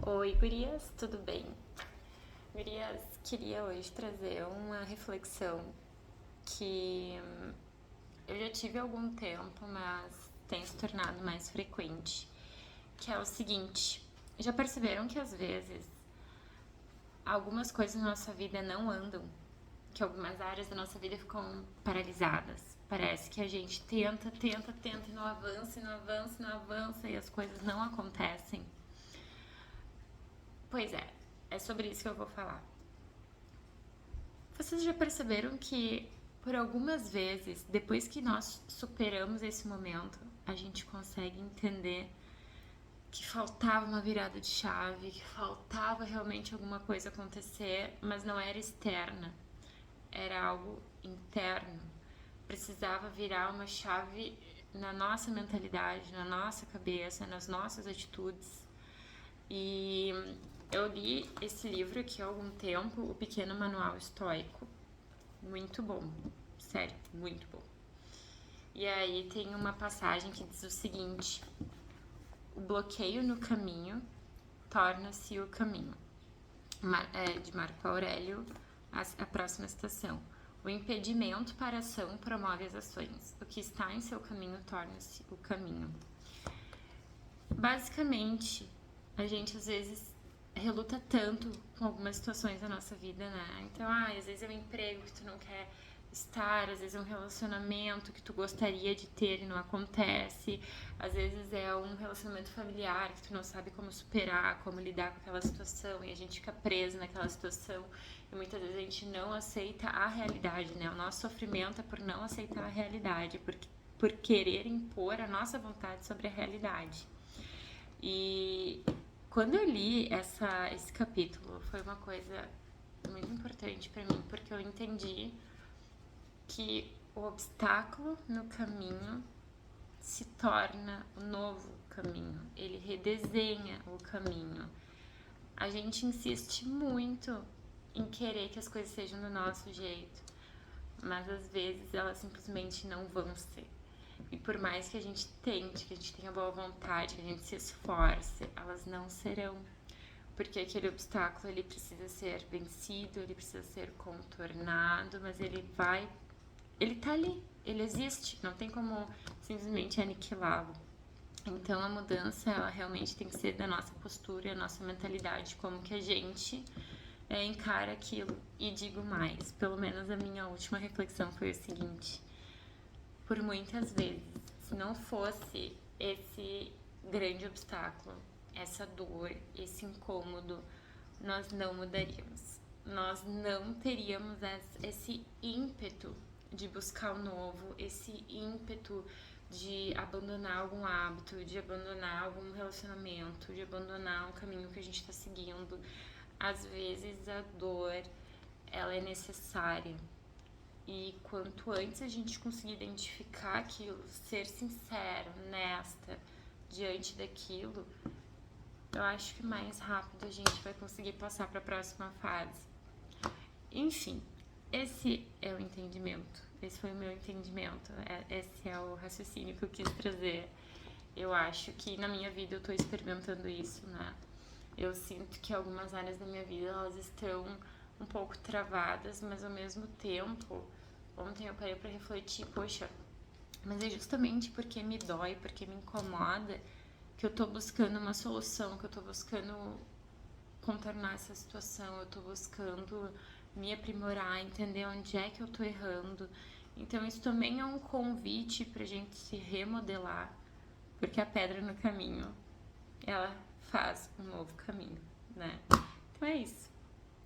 Oi, gurias, tudo bem? Gurias, queria hoje trazer uma reflexão que eu já tive há algum tempo, mas tem se tornado mais frequente, que é o seguinte: já perceberam que às vezes algumas coisas na nossa vida não andam, que algumas áreas da nossa vida ficam paralisadas? Parece que a gente tenta e não avança, e não avança, e não avança e as coisas não acontecem. Pois é sobre isso que eu vou falar. Vocês já perceberam que por algumas vezes, depois que nós superamos esse momento, a gente consegue entender que faltava uma virada de chave, que faltava realmente alguma coisa acontecer, mas não era externa, era algo interno. Precisava virar uma chave na nossa mentalidade, na nossa cabeça, nas nossas atitudes. E eu li esse livro aqui há algum tempo, O Pequeno Manual Estoico. Muito bom, sério, muito bom. E aí tem uma passagem que diz o seguinte: o bloqueio no caminho torna-se o caminho. De Marco Aurélio, a próxima citação. O impedimento para a ação promove as ações. O que está em seu caminho torna-se o caminho. Basicamente, a gente às vezes reluta tanto com algumas situações da nossa vida, né? Então, às vezes é um emprego que tu não quer estar, às vezes é um relacionamento que tu gostaria de ter e não acontece, às vezes é um relacionamento familiar que tu não sabe como superar, como lidar com aquela situação e a gente fica preso naquela situação e muitas vezes a gente não aceita a realidade, né? O nosso sofrimento é por não aceitar a realidade, por querer impor a nossa vontade sobre a realidade. E quando eu li esse capítulo, foi uma coisa muito importante para mim, porque eu entendi que o obstáculo no caminho se torna o novo caminho, ele redesenha o caminho. A gente insiste muito em querer que as coisas sejam do nosso jeito, mas às vezes elas simplesmente não vão ser. E por mais que a gente tente, que a gente tenha boa vontade, que a gente se esforce, elas não serão. Porque aquele obstáculo ele precisa ser vencido, ele precisa ser contornado, mas ele tá ali, ele existe, não tem como simplesmente aniquilá-lo. Então a mudança, ela realmente tem que ser da nossa postura, da nossa mentalidade, como que a gente encara aquilo. E digo mais, pelo menos a minha última reflexão foi o seguinte: por muitas vezes, se não fosse esse grande obstáculo, essa dor, esse incômodo, nós não mudaríamos. Nós não teríamos esse ímpeto de buscar o novo, esse ímpeto de abandonar algum hábito, de abandonar algum relacionamento, de abandonar um caminho que a gente está seguindo. Às vezes a dor, ela é necessária. E quanto antes a gente conseguir identificar aquilo, ser sincero, honesta diante daquilo, eu acho que mais rápido a gente vai conseguir passar para a próxima fase. Enfim, esse é o entendimento. Esse foi o meu entendimento. Esse é o raciocínio que eu quis trazer. Eu acho que na minha vida eu tô experimentando isso, né? Eu sinto que algumas áreas da minha vida elas estão um pouco travadas, mas ao mesmo tempo, ontem eu parei pra refletir, poxa, mas é justamente porque me dói, porque me incomoda, que eu tô buscando uma solução, que eu tô buscando contornar essa situação, eu tô buscando me aprimorar, entender onde é que eu tô errando. Então isso também é um convite pra gente se remodelar, porque a pedra no caminho, ela faz um novo caminho, né? Então é isso.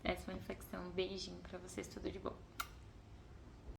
Essa é uma reflexão. Um beijinho pra vocês, tudo de bom.